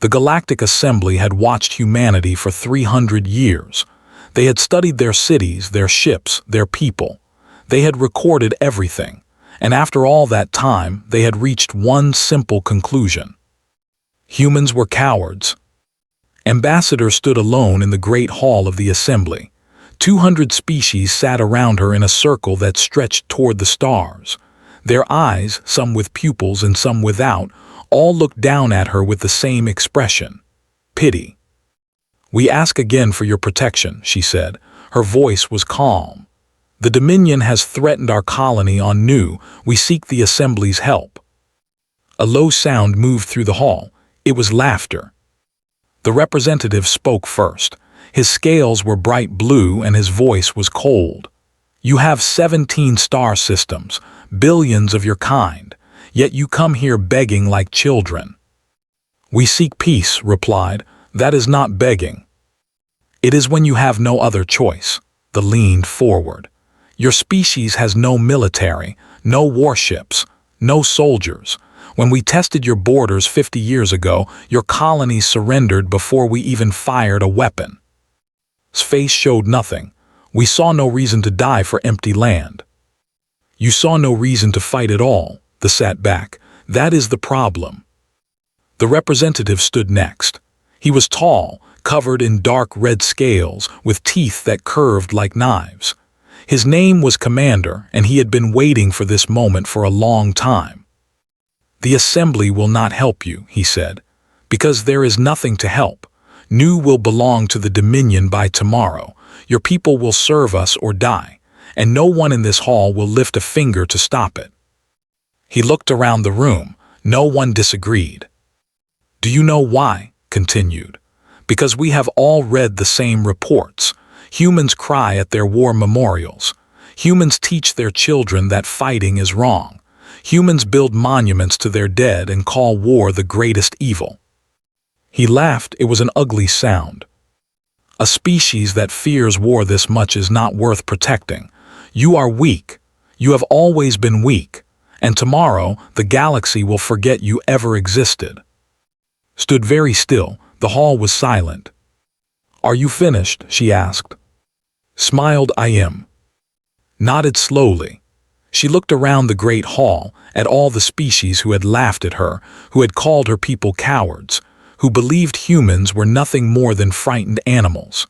The Galactic Assembly had watched humanity for 300 years. They had studied their cities, their ships, their people. They had recorded everything, and after all that time, they had reached one simple conclusion. Humans were cowards. Ambassador stood alone in the great hall of the assembly. 200 species sat around her in a circle that stretched toward the stars. Their eyes, some with pupils and some without, all looked down at her with the same expression: pity. "We ask again for your protection," she said. Her voice was calm. "The Dominion has threatened our colony on Nu. We seek the Assembly's help." A low sound moved through the hall. It was laughter. The representative spoke first. His scales were bright blue and his voice was cold. "You have 17 star systems, billions of your kind, yet you come here begging like children." "We seek peace," replied. "That is not begging. It is when you have no other choice." The leaned forward. "Your species has no military, no warships, no soldiers. When we tested your borders 50 years ago, your colonies surrendered before we even fired a weapon." His face showed nothing. "We saw no reason to die for empty land." "You saw no reason to fight at all," the sat back. "That is the problem." The representative stood next. He was tall, covered in dark red scales, with teeth that curved like knives. His name was Commander, and he had been waiting for this moment for a long time. "The Assembly will not help you," he said, "because there is nothing to help. Nu will belong to the Dominion by tomorrow. Your people will serve us or die, and no one in this hall will lift a finger to stop it." He looked around the room. No one disagreed. "Do you know why?" continued. "Because we have all read the same reports. Humans cry at their war memorials. Humans teach their children that fighting is wrong. Humans build monuments to their dead and call war the greatest evil." He laughed. It was an ugly sound. "A species that fears war this much is not worth protecting. You are weak. You have always been weak. And tomorrow, the galaxy will forget you ever existed." Stood very still. The hall was silent. "Are you finished?" she asked. Smiled. "I am." Nodded slowly. She looked around the great hall, at all the species who had laughed at her, who had called her people cowards, who believed humans were nothing more than frightened animals.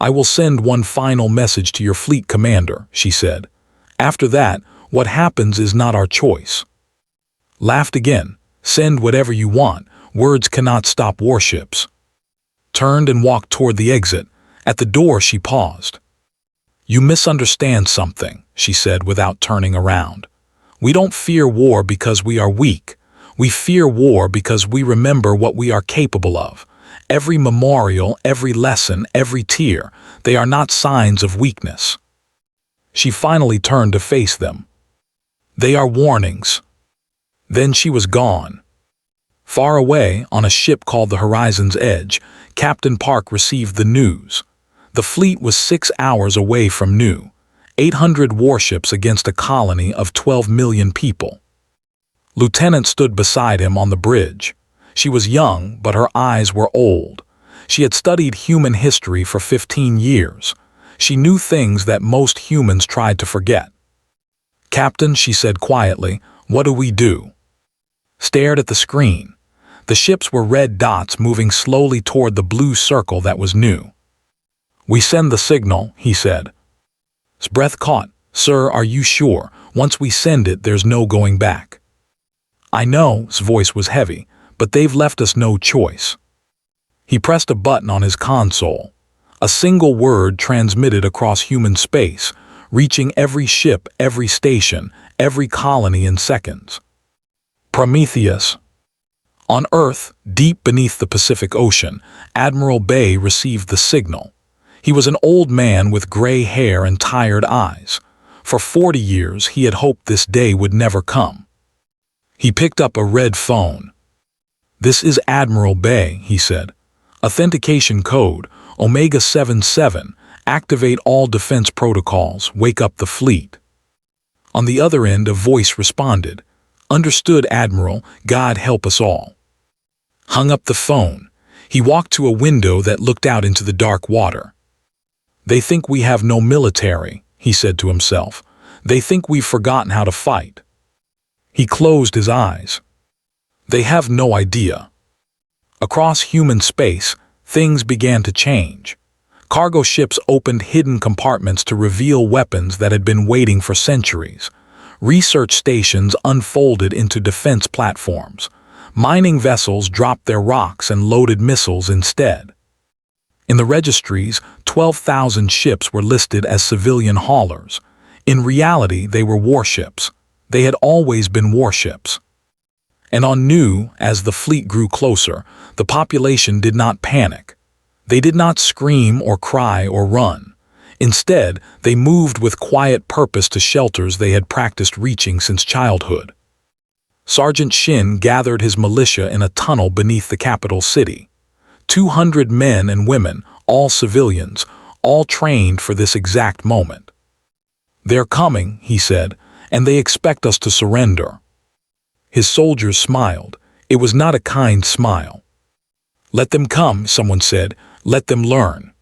"I will send one final message to your fleet, Commander," she said. "After that, what happens is not our choice." Laughed again. "Send whatever you want. Words cannot stop warships." Turned and walked toward the exit. At the door she paused. "You misunderstand something," she said without turning around. "We don't fear war because we are weak. We fear war because we remember what we are capable of. Every memorial, every lesson, every tear, they are not signs of weakness." She finally turned to face them. "They are warnings." Then she was gone. Far away, on a ship called the Horizon's Edge, Captain Park received the news. The fleet was 6 hours away from Nu. 800 warships against a colony of 12 million people. Lieutenant stood beside him on the bridge. She was young, but her eyes were old. She had studied human history for 15 years. She knew things that most humans tried to forget. "Captain," she said quietly, "what do we do?" Stared at the screen. The ships were red dots moving slowly toward the blue circle that was Nu. "We send the signal," he said. His breath caught. "Sir, are you sure? Once we send it, there's no going back." "I know," his voice was heavy, "but they've left us no choice." He pressed a button on his console. A single word transmitted across human space, reaching every ship, every station, every colony in seconds. "Prometheus." On Earth, deep beneath the Pacific Ocean, Admiral Bay received the signal. He was an old man with gray hair and tired eyes. For 40 years, he had hoped this day would never come. He picked up a red phone. "This is Admiral Bay," he said. "Authentication code, Omega 77. Activate all defense protocols. Wake up the fleet." On the other end, a voice responded. "Understood, Admiral. God help us all." hung up the phone. He walked to a window that looked out into the dark water. "They think we have no military," he said to himself. "They think we've forgotten how to fight." He closed his eyes. They have no idea. Across human space, things began to change. Cargo ships opened hidden compartments to reveal weapons that had been waiting for centuries. Research stations unfolded into defense platforms. Mining vessels dropped their rocks and loaded missiles instead. In the registries, 12,000 ships were listed as civilian haulers. In reality, they were warships. They had always been warships. And on Nu, as the fleet grew closer, the population did not panic. They did not scream or cry or run. Instead, they moved with quiet purpose to shelters they had practiced reaching since childhood. Sergeant Shin gathered his militia in a tunnel beneath the capital city. 200 men and women, all civilians, all trained for this exact moment. "They're coming," he said, "and they expect us to surrender." His soldiers smiled. It was not a kind smile. "Let them come," someone said. "Let them learn."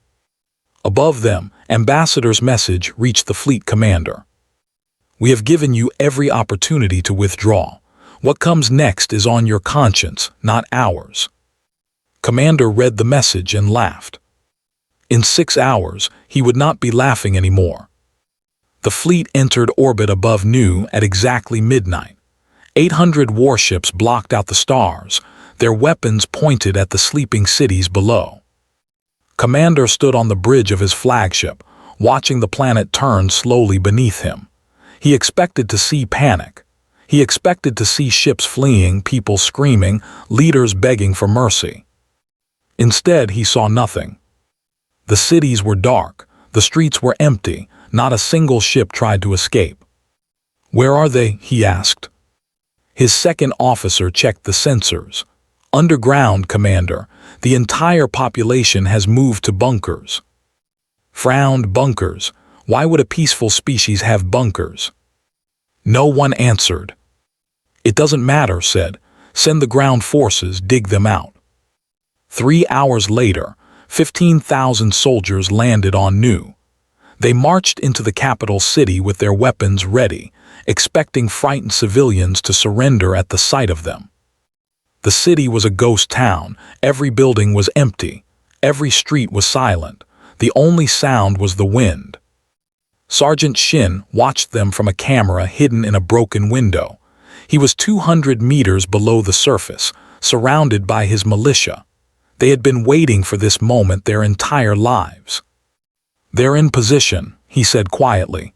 Above them, Ambassador's message reached the fleet commander. "We have given you every opportunity to withdraw. What comes next is on your conscience, not ours." Commander read the message and laughed. In 6 hours, he would not be laughing anymore. The fleet entered orbit above Nu at exactly midnight. 800 warships blocked out the stars, their weapons pointed at the sleeping cities below. Commander stood on the bridge of his flagship, watching the planet turn slowly beneath him. He expected to see panic. He expected to see ships fleeing, people screaming, leaders begging for mercy. Instead, he saw nothing. The cities were dark, the streets were empty, not a single ship tried to escape. "Where are they?" he asked. His second officer checked the sensors. "Underground, Commander. The entire population has moved to bunkers." Frowned. "Bunkers? Why would a peaceful species have bunkers?" No one answered. "It doesn't matter," said. "Send the ground forces, dig them out." 3 hours later, 15,000 soldiers landed on Nu. They marched into the capital city with their weapons ready, expecting frightened civilians to surrender at the sight of them. The city was a ghost town. Every building was empty. Every street was silent. The only sound was the wind. Sergeant Shin watched them from a camera hidden in a broken window. He was 200 meters below the surface, surrounded by his militia. They had been waiting for this moment their entire lives. "They're in position," he said quietly.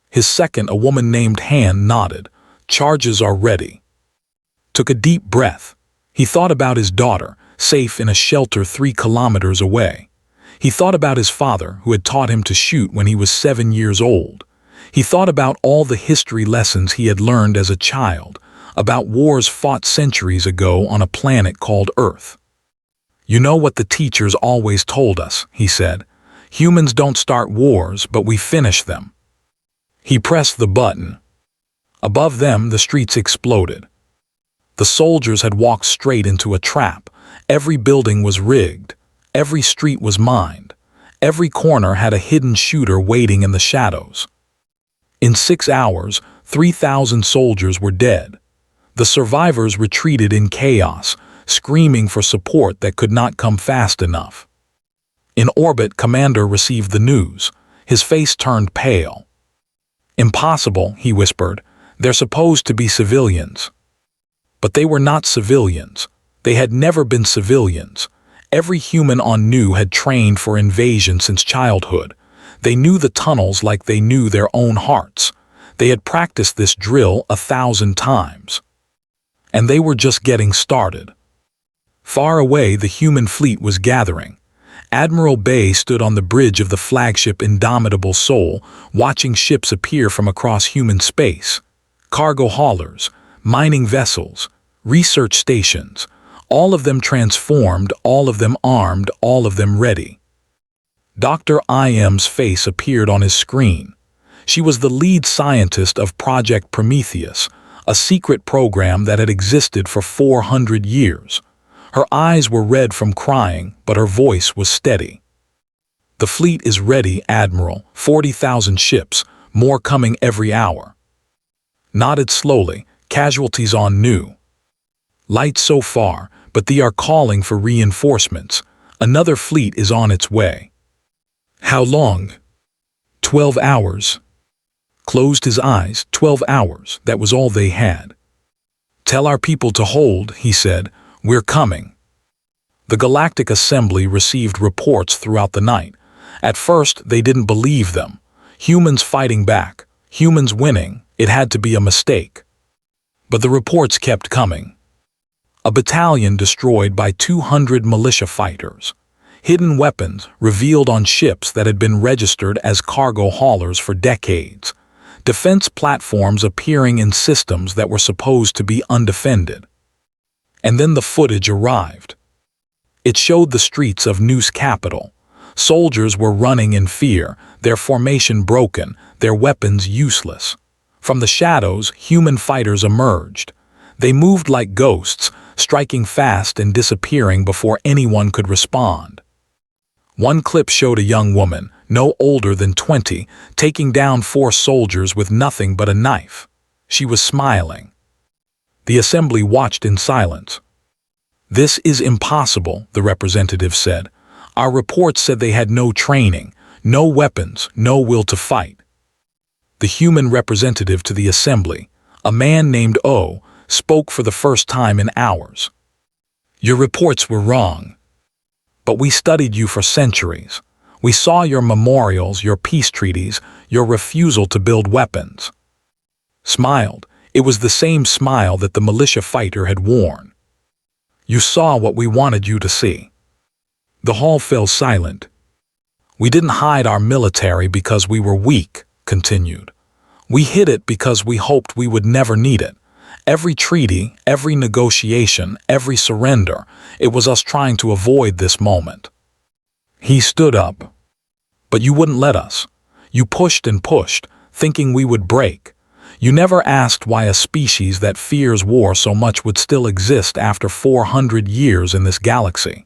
His second, a woman named Han, nodded. "Charges are ready." Took a deep breath. He thought about his daughter, safe in a shelter 3 kilometers away. He thought about his father, who had taught him to shoot when he was 7 years old. He thought about all the history lessons he had learned as a child, about wars fought centuries ago on a planet called Earth. "You know what the teachers always told us," he said. "Humans don't start wars, but we finish them." He pressed the button. Above them, the streets exploded. The soldiers had walked straight into a trap. Every building was rigged. Every street was mined. Every corner had a hidden shooter waiting in the shadows. In 6 hours, 3,000 soldiers were dead. The survivors retreated in chaos, screaming for support that could not come fast enough. In orbit, Commander received the news. His face turned pale. "Impossible," he whispered. "They're supposed to be civilians." But they were not civilians. They had never been civilians. Every human on Nu had trained for invasion since childhood. They knew the tunnels like they knew their own hearts. They had practiced this drill 1,000 times. And they were just getting started. Far away, the human fleet was gathering. Admiral Bay stood on the bridge of the flagship Indomitable Soul, watching ships appear from across human space. Cargo haulers, mining vessels, research stations, all of them transformed, all of them armed, all of them ready. Dr. IM's face appeared on his screen. She was the lead scientist of Project Prometheus, a secret program that had existed for 400 years. Her eyes were red from crying, but her voice was steady. "The fleet is ready, Admiral. 40,000 ships, more coming every hour." Nodded slowly, "Casualties on new. Light so far, but they are calling for reinforcements. Another fleet is on its way." "How long?" 12 hours. Closed his eyes. 12 hours, that was all they had. "Tell our people to hold," he said. "We're coming." The Galactic Assembly received reports throughout the night. At first, they didn't believe them. Humans fighting back, humans winning, it had to be a mistake. But the reports kept coming. A battalion destroyed by 200 militia fighters. Hidden weapons revealed on ships that had been registered as cargo haulers for decades. Defense platforms appearing in systems that were supposed to be undefended. And then the footage arrived. It showed the streets of New's capital. Soldiers were running in fear, their formation broken, their weapons useless. From the shadows, human fighters emerged. They moved like ghosts, striking fast and disappearing before anyone could respond. One clip showed a young woman, no older than 20, taking down 4 soldiers with nothing but a knife. She was smiling. The assembly watched in silence. "This is impossible," the representative said. "Our reports said they had no training, no weapons, no will to fight." The human representative to the assembly, a man named O, spoke for the first time in hours. "Your reports were wrong. But we studied you for centuries. We saw your memorials, your peace treaties, your refusal to build weapons." Smiled. It was the same smile that the militia fighter had worn. "You saw what we wanted you to see." The hall fell silent. "We didn't hide our military because we were weak," continued. "We hid it because we hoped we would never need it. Every treaty, every negotiation, every surrender, it was us trying to avoid this moment." He stood up. "But you wouldn't let us. You pushed and pushed, thinking we would break. You never asked why a species that fears war so much would still exist after 400 years in this galaxy."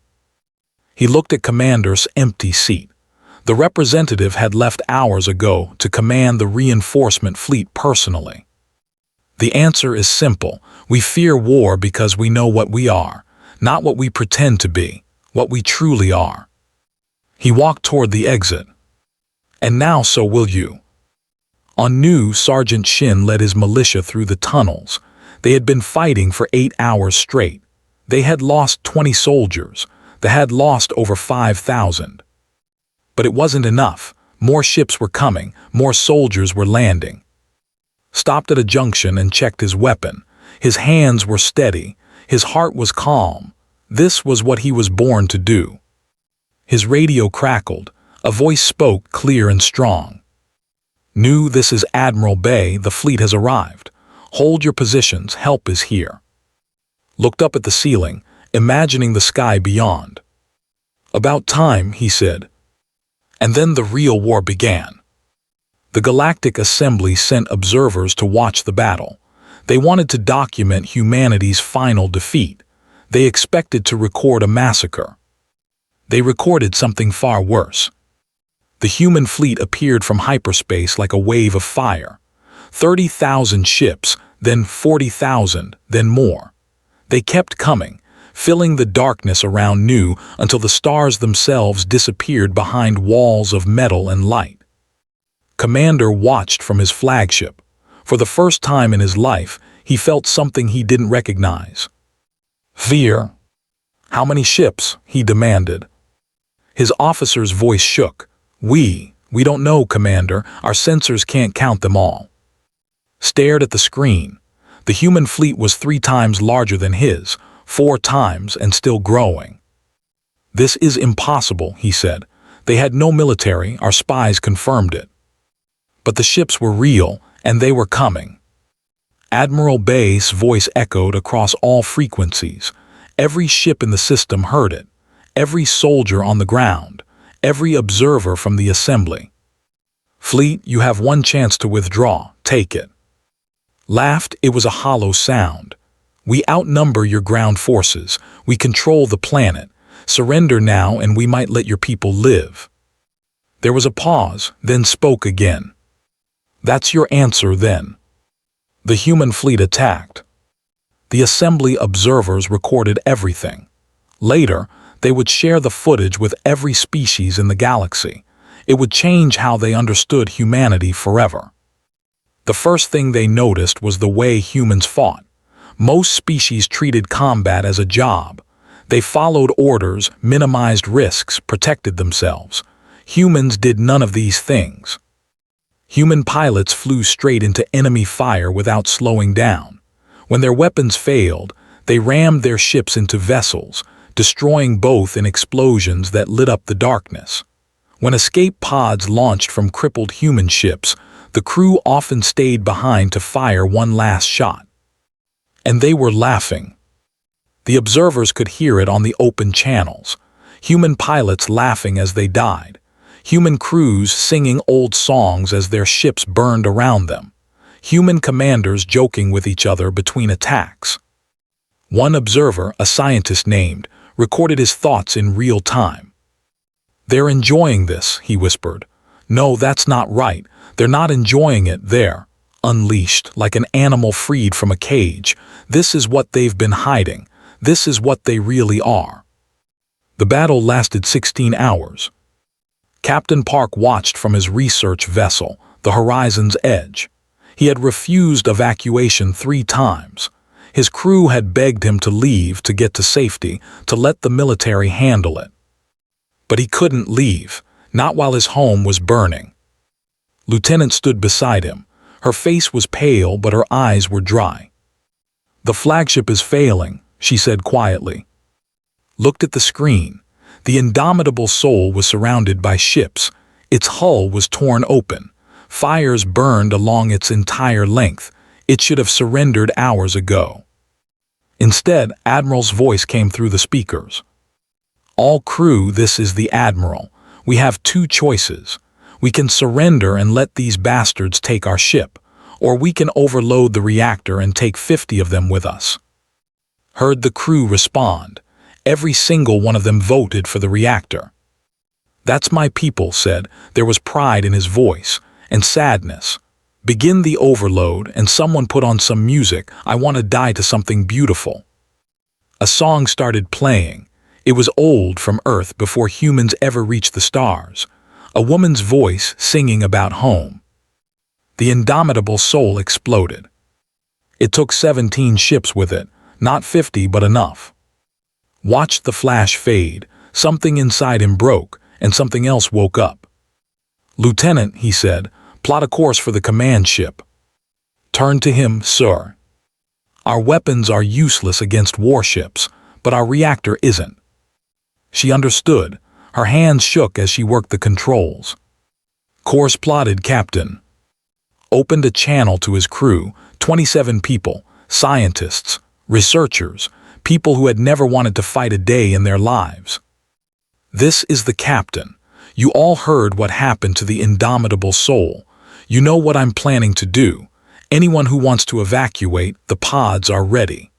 He looked at Commander's empty seat. The representative had left hours ago to command the reinforcement fleet personally. "The answer is simple. We fear war because we know what we are, not what we pretend to be, what we truly are." He walked toward the exit. "And now so will you." On New, Sergeant Shin led his militia through the tunnels. They had been fighting for 8 hours straight. They had lost 20 soldiers. They had lost over 5,000. But it wasn't enough. More ships were coming, more soldiers were landing. Stopped at a junction and checked his weapon. His hands were steady. His heart was calm. This was what he was born to do. His radio crackled. A voice spoke clear and strong. "New, this is Admiral Bay. The fleet has arrived. Hold your positions. Help is here." Looked up at the ceiling, imagining the sky beyond. "About time," he said. And then the real war began. The Galactic Assembly sent observers to watch the battle. They wanted to document humanity's final defeat. They expected to record a massacre. They recorded something far worse. The human fleet appeared from hyperspace like a wave of fire. 30,000 ships, then 40,000, then more. They kept coming, filling the darkness around New until the stars themselves disappeared behind walls of metal and light. Commander watched from his flagship. For the first time in his life, he felt something he didn't recognize. Fear. "How many ships?" he demanded. His officer's voice shook. We don't know, Commander. Our sensors can't count them all." Stared at the screen. The human fleet was 3 times larger than his, 4 times, and still growing. "This is impossible," he said. "They had no military, our spies confirmed it." But the ships were real, and they were coming. Admiral Bay's voice echoed across all frequencies. Every ship in the system heard it. Every soldier on the ground. Every observer from the assembly. "Fleet, you have one chance to withdraw. Take it." Laughed, it was a hollow sound. We outnumber your ground forces. We control the planet. Surrender now and we might let your people live." There was a pause, then spoke again. "That's your answer then." The human fleet attacked. The assembly observers recorded everything. Later, they would share the footage with every species in the galaxy. It would change how they understood humanity forever. The first thing they noticed was the way humans fought. Most species treated combat as a job. They followed orders, minimized risks, protected themselves. Humans did none of these things. Human pilots flew straight into enemy fire without slowing down. When their weapons failed, they rammed their ships into vessels, destroying both in explosions that lit up the darkness. When escape pods launched from crippled human ships, the crew often stayed behind to fire one last shot. And they were laughing. The observers could hear it on the open channels. Human pilots laughing as they died. Human crews singing old songs as their ships burned around them. Human commanders joking with each other between attacks. One observer, a scientist named, recorded his thoughts in real time. "They're enjoying this," he whispered. "No, that's not right. They're not enjoying it. They're unleashed, like an animal freed from a cage. This is what they've been hiding. This is what they really are." The battle lasted 16 hours. Captain Park watched from his research vessel, the Horizon's Edge. He had refused evacuation 3 times. His crew had begged him to leave, to get to safety, to let the military handle it. But he couldn't leave, not while his home was burning. Lieutenant stood beside him. Her face was pale, but her eyes were dry. "The flagship is failing," she said quietly. Looked at the screen. The indomitable Soul was surrounded by ships. Its hull was torn open. Fires burned along its entire length. It should have surrendered hours ago. Instead, Admiral's voice came through the speakers. "All crew, this is the Admiral. We have 2 choices. We can surrender and let these bastards take our ship, or we can overload the reactor and take 50 of them with us." Heard the crew respond. Every single one of them voted for the reactor. "That's my people," said. There was pride in his voice, and sadness. "Begin the overload," and someone put on some music. "I want to die to something beautiful." A song started playing. It was old, from Earth before humans ever reached the stars. A woman's voice singing about home. The indomitable Soul exploded. It took 17 ships with it, not 50, but enough. Watched the flash fade. Something inside him broke, and something else woke up. "Lieutenant," he said, "plot a course for the command ship." Turned to him, "Sir, our weapons are useless against warships, but our reactor isn't." She understood. Her hands shook as she worked the controls. "Course plotted, Captain." Opened a channel to his crew, 27 people, scientists, researchers, people who had never wanted to fight a day in their lives. "This is the captain. You all heard what happened to the indomitable Soul. You know what I'm planning to do. Anyone who wants to evacuate, the pods are ready."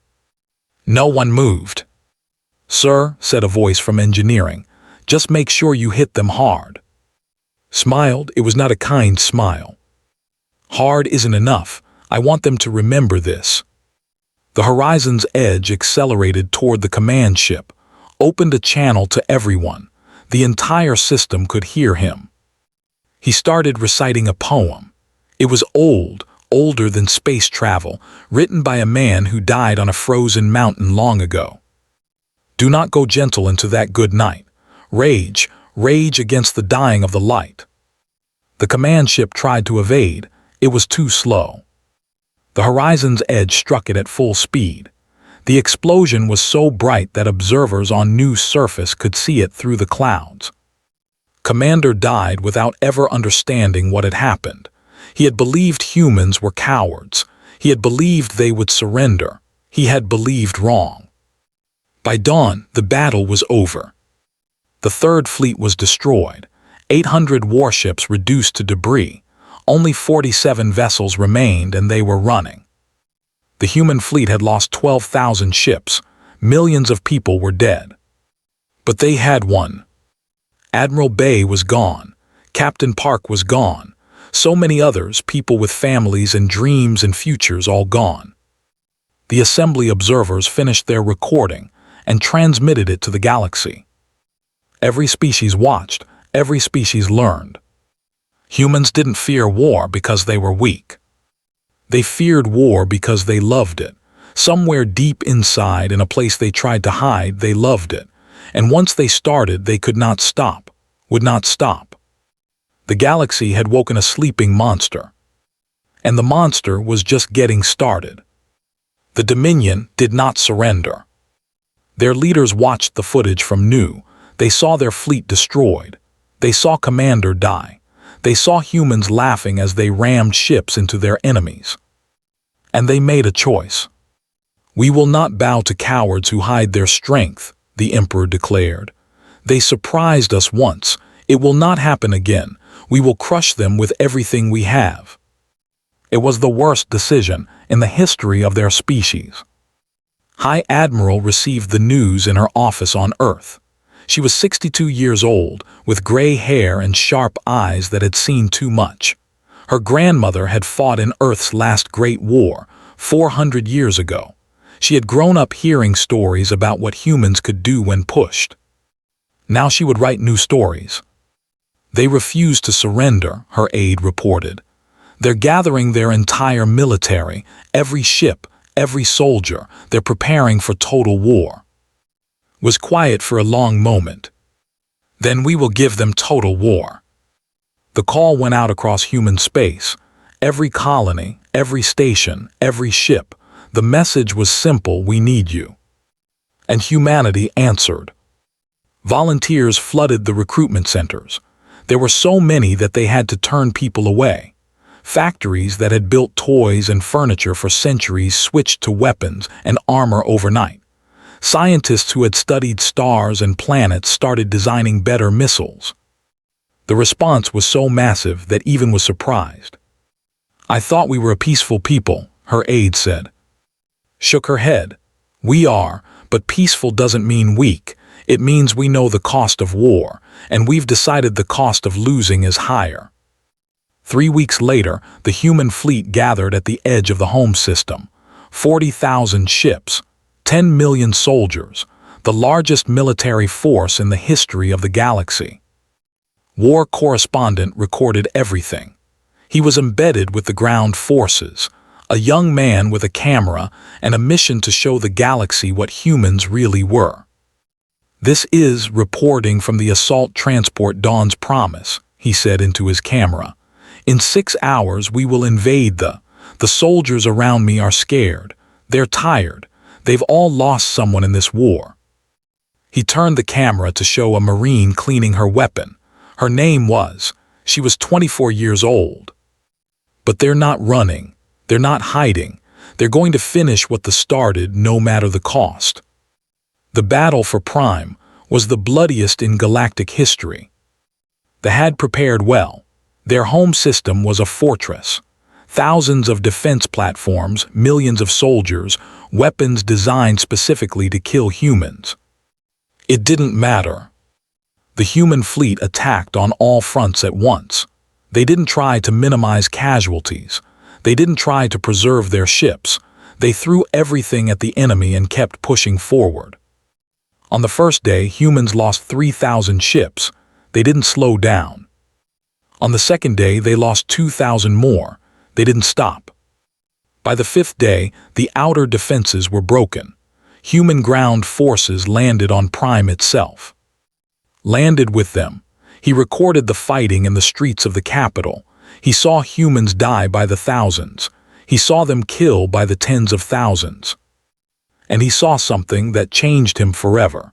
No one moved. "Sir," said a voice from engineering, "just make sure you hit them hard." Smiled. It was not a kind smile. "Hard isn't enough. I want them to remember this." The Horizon's Edge accelerated toward the command ship, opened a channel to everyone. The entire system could hear him. He started reciting a poem. It was old, older than space travel, written by a man who died on a frozen mountain long ago. "Do not go gentle into that good night. Rage, rage against the dying of the light." The command ship tried to evade. It was too slow. The Horizon's Edge struck it at full speed. The explosion was so bright that observers on News surface could see it through the clouds. Commander died without ever understanding what had happened. He had believed humans were cowards. He had believed they would surrender. He had believed wrong. By dawn, the battle was over. The Third Fleet was destroyed. 800 warships reduced to debris. Only 47 vessels remained, and they were running. The human fleet had lost 12,000 ships. Millions of people were dead. But they had won. Admiral Bay was gone. Captain Park was gone. So many others, people with families and dreams and futures, all gone. The assembly observers finished their recording and transmitted it to the galaxy. Every species watched, every species learned. Humans didn't fear war because they were weak. They feared war because they loved it. Somewhere deep inside, in a place they tried to hide, they loved it. And once they started, they could not stop, would not stop. The galaxy had woken a sleeping monster. And the monster was just getting started. The Dominion did not surrender. Their leaders watched the footage from New. They saw their fleet destroyed. They saw Commander die. They saw humans laughing as they rammed ships into their enemies. And they made a choice. "We will not bow to cowards who hide their strength," the Emperor declared. "They surprised us once. It will not happen again. We will crush them with everything we have." It was the worst decision in the history of their species. High Admiral received the news in her office on Earth. She was 62 years old, with gray hair and sharp eyes that had seen too much. Her grandmother had fought in Earth's last great war, 400 years ago. She had grown up hearing stories about what humans could do when pushed. Now she would write new stories. "They refuse to surrender," her aide reported. "They're gathering their entire military, every ship, every soldier. They're preparing for total war." It was quiet for a long moment. "Then we will give them total war." The call went out across human space. Every colony, every station, every ship. The message was simple: we need you. And humanity answered. Volunteers flooded the recruitment centers. There were so many that they had to turn people away. Factories that had built toys and furniture for centuries switched to weapons and armor overnight. Scientists who had studied stars and planets started designing better missiles. The response was so massive that Even was surprised. "I thought we were a peaceful people," her aide said. Shook her head. "We are, but peaceful doesn't mean weak. It means we know the cost of war, and we've decided the cost of losing is higher." 3 weeks later, the human fleet gathered at the edge of the home system. 40,000 ships, 10 million soldiers, the largest military force in the history of the galaxy. War correspondent recorded everything. He was embedded with the ground forces, a young man with a camera and a mission to show the galaxy what humans really were. "This is reporting from the assault transport Dawn's Promise," he said into his camera. "In 6 hours we will invade the soldiers around me are scared. They're tired. They've all lost someone in this war." He turned the camera to show a Marine cleaning her weapon. Her name was, she was 24 years old. "But they're not running. They're not hiding. They're going to finish what they started, no matter the cost." The battle for Prime was the bloodiest in galactic history. They had prepared well. Their home system was a fortress. Thousands of defense platforms, millions of soldiers, weapons designed specifically to kill humans. It didn't matter. The human fleet attacked on all fronts at once. They didn't try to minimize casualties. They didn't try to preserve their ships. They threw everything at the enemy and kept pushing forward. On the first day, humans lost 3,000 ships. They didn't slow down. On the second day, they lost 2,000 more. They didn't stop. By the 5th day, the outer defenses were broken. Human ground forces landed on Prime itself. Landed with them. He recorded the fighting in the streets of the capital. He saw humans die by the thousands. He saw them kill by the tens of thousands. And he saw something that changed him forever.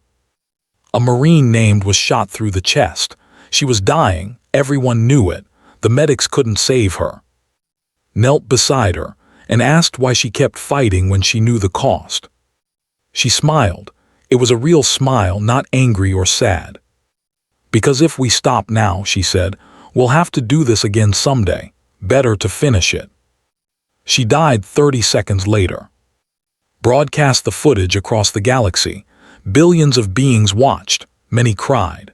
A Marine named was shot through the chest. She was dying. Everyone knew it. The medics couldn't save her. Knelt beside her and asked why she kept fighting when she knew the cost. She smiled. It was a real smile, not angry or sad. "Because if we stop now," she said, "we'll have to do this again someday. Better to finish it." She died 30 seconds later. broadcast the footage across the galaxy. Billions of beings watched, many cried.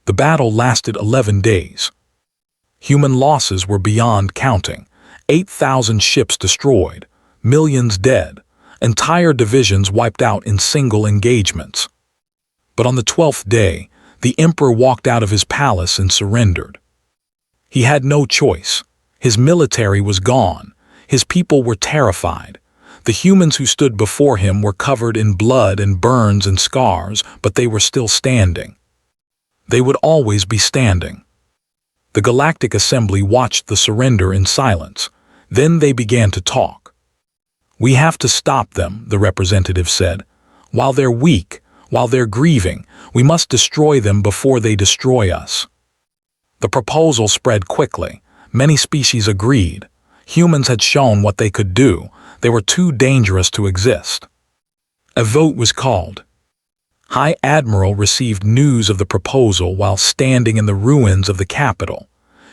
The battle lasted 11 days. Human losses were beyond counting. 8,000 ships destroyed, millions dead, entire divisions wiped out in single engagements. But on the 12th day, the Emperor walked out of his palace and surrendered. He had no choice. His military was gone. His people were terrified. The humans who stood before him were covered in blood and burns and scars, but they were still standing. They would always be standing. The Galactic Assembly watched the surrender in silence. Then they began to talk. "We have to stop them," the representative said. "While they're weak, while they're grieving, we must destroy them before they destroy us." The proposal spread quickly. Many species agreed. Humans had shown what they could do. They were too dangerous to exist. A vote was called. High Admiral received news of the proposal while standing in the ruins of the capital.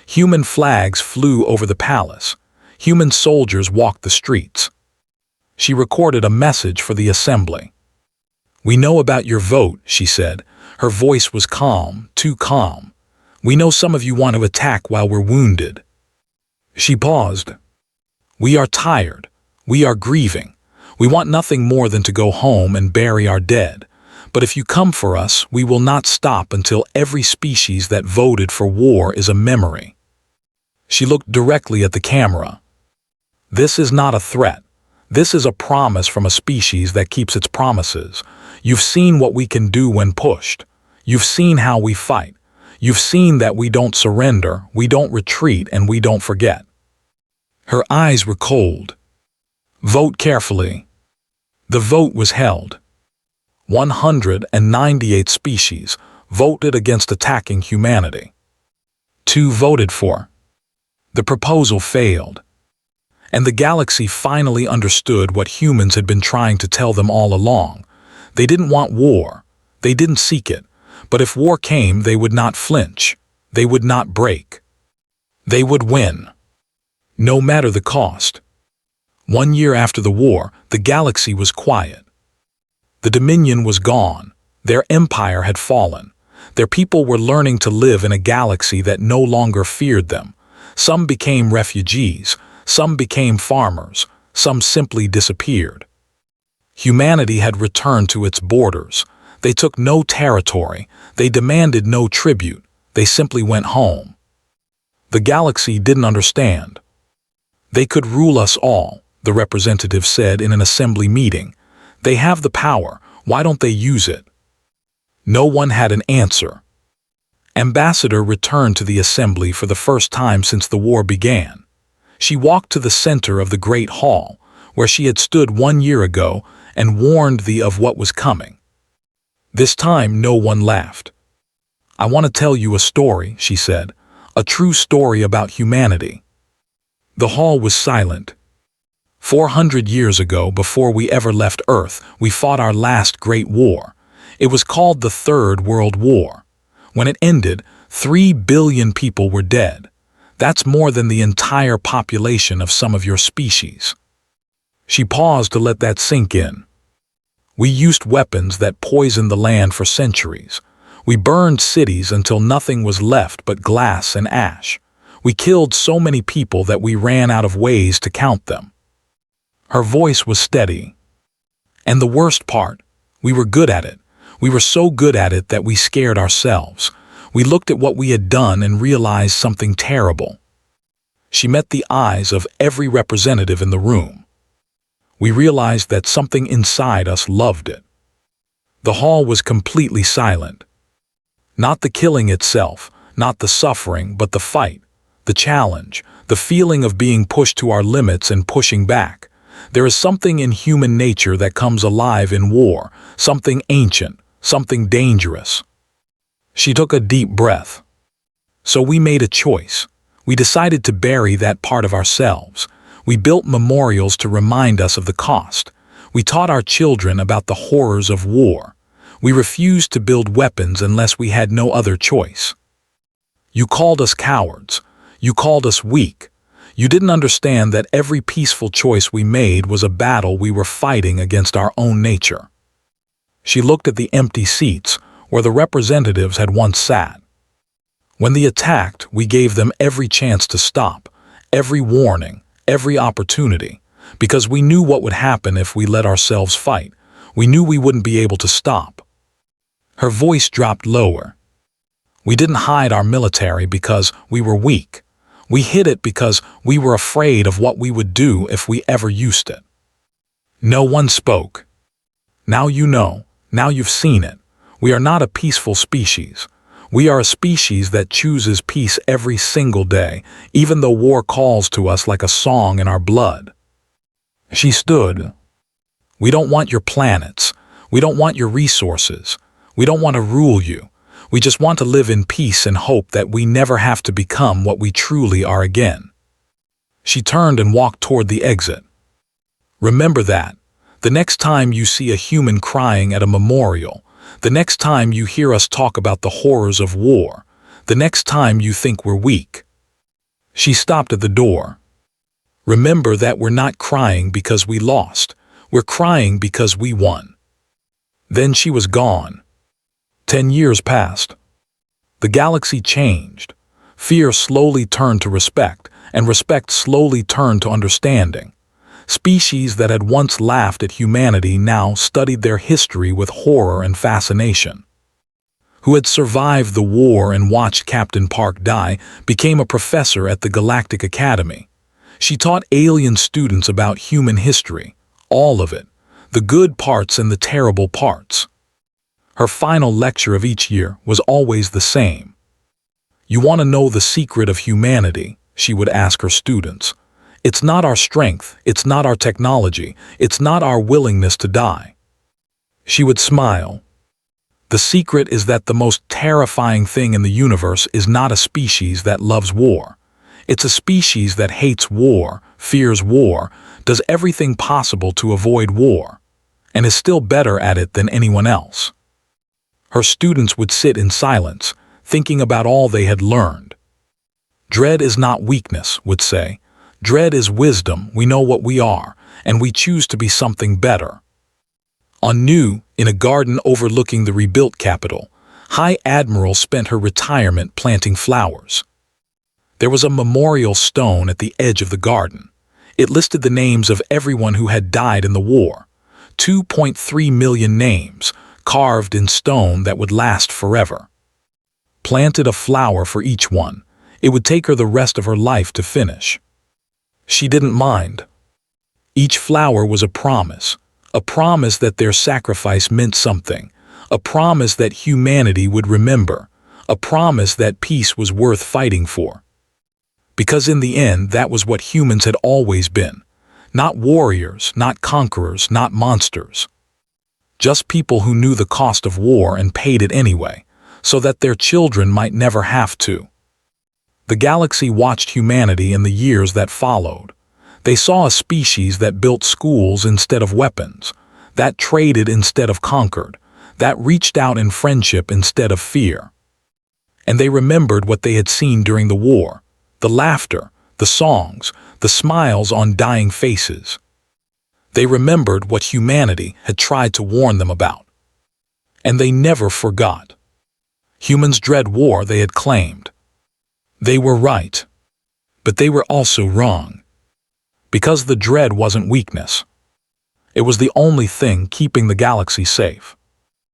Human flags flew over the palace. Human soldiers walked the streets. She recorded a message for the assembly. "We know about your vote," she said. Her voice was calm, too calm. "We know some of you want to attack while we're wounded." She paused. "We are tired. We are grieving. We want nothing more than to go home and bury our dead. But if you come for us, we will not stop until every species that voted for war is a memory." She looked directly at the camera. "This is not a threat. This is a promise from a species that keeps its promises. You've seen what we can do when pushed. You've seen how we fight. You've seen that we don't surrender, we don't retreat, and we don't forget." Her eyes were cold. "Vote carefully." The vote was held. 198 species voted against attacking humanity. 2 voted for. The proposal failed. And the galaxy finally understood what humans had been trying to tell them all along. They didn't want war. They didn't seek it. But if war came, they would not flinch. They would not break. They would win. No matter the cost. 1 year after the war, the galaxy was quiet. The Dominion was gone. Their empire had fallen. Their people were learning to live in a galaxy that no longer feared them. Some became refugees. Some became farmers. Some simply disappeared. Humanity had returned to its borders. They took no territory. They demanded no tribute. They simply went home. The galaxy didn't understand. "They could rule us all," the representative said in an assembly meeting. "They have the power. Why don't they use it?" No one had an answer. Ambassador returned to the assembly for the first time since the war began. She walked to the center of the Great Hall, where she had stood 1 year ago and warned of what was coming. This time no one laughed. "I want to tell you a story," she said, "a true story about humanity." The hall was silent. 400 years ago, before we ever left Earth, we fought our last great war. It was called the Third World War. When it ended, 3 billion people were dead. That's more than the entire population of some of your species. She paused to let that sink in. We used weapons that poisoned the land for centuries. We burned cities until nothing was left but glass and ash. We killed so many people that we ran out of ways to count them. Her voice was steady. And the worst part, we were good at it. We were so good at it that we scared ourselves. We looked at what we had done and realized something terrible. She met the eyes of every representative in the room. We realized that something inside us loved it. The hall was completely silent. Not the killing itself, not the suffering, but the fight, the challenge, the feeling of being pushed to our limits and pushing back. There is something in human nature that comes alive in war, something ancient, something dangerous. She took a deep breath. So we made a choice. We decided to bury that part of ourselves. We built memorials to remind us of the cost. We taught our children about the horrors of war. We refused to build weapons unless we had no other choice. You called us cowards. You called us weak. You didn't understand that every peaceful choice we made was a battle we were fighting against our own nature. She looked at the empty seats where the representatives had once sat. When they attacked, we gave them every chance to stop, every warning, every opportunity, because we knew what would happen if we let ourselves fight. We knew we wouldn't be able to stop. Her voice dropped lower. We didn't hide our military because we were weak. We hid it because we were afraid of what we would do if we ever used it. No one spoke. Now you know. Now you've seen it. We are not a peaceful species. We are a species that chooses peace every single day, even though war calls to us like a song in our blood. She stood. We don't want your planets. We don't want your resources. We don't want to rule you. We just want to live in peace and hope that we never have to become what we truly are again. She turned and walked toward the exit. Remember that. The next time you see a human crying at a memorial, the next time you hear us talk about the horrors of war, the next time you think we're weak. She stopped at the door. Remember that we're not crying because we lost. We're crying because we won. Then she was gone. 10 years passed. The galaxy changed. Fear slowly turned to respect, and respect slowly turned to understanding. Species that had once laughed at humanity now studied their history with horror and fascination. Who had survived the war and watched Captain Park die became a professor at the Galactic Academy. She taught alien students about human history, all of it, the good parts and the terrible parts. Her final lecture of each year was always the same. You want to know the secret of humanity, she would ask her students. It's not our strength, it's not our technology, it's not our willingness to die. She would smile. The secret is that the most terrifying thing in the universe is not a species that loves war. It's a species that hates war, fears war, does everything possible to avoid war, and is still better at it than anyone else. Her students would sit in silence, thinking about all they had learned. Dread is not weakness, would say. Dread is wisdom. We know what we are, and we choose to be something better. On Nu, in a garden overlooking the rebuilt capital, High Admiral spent her retirement planting flowers. There was a memorial stone at the edge of the garden. It listed the names of everyone who had died in the war. 2.3 million names, carved in stone that would last forever. Planted a flower for each one. It would take her the rest of her life to finish. She didn't mind. Each flower was a promise that their sacrifice meant something, a promise that humanity would remember, a promise that peace was worth fighting for. Because in the end, that was what humans had always been. Not warriors, not conquerors, not monsters. Just people who knew the cost of war and paid it anyway, so that their children might never have to. The galaxy watched humanity in the years that followed. They saw a species that built schools instead of weapons, that traded instead of conquered, that reached out in friendship instead of fear. And they remembered what they had seen during the war, the laughter, the songs, the smiles on dying faces. They remembered what humanity had tried to warn them about. And they never forgot. Humans dread war, they had claimed. They were right. But they were also wrong. Because the dread wasn't weakness. It was the only thing keeping the galaxy safe.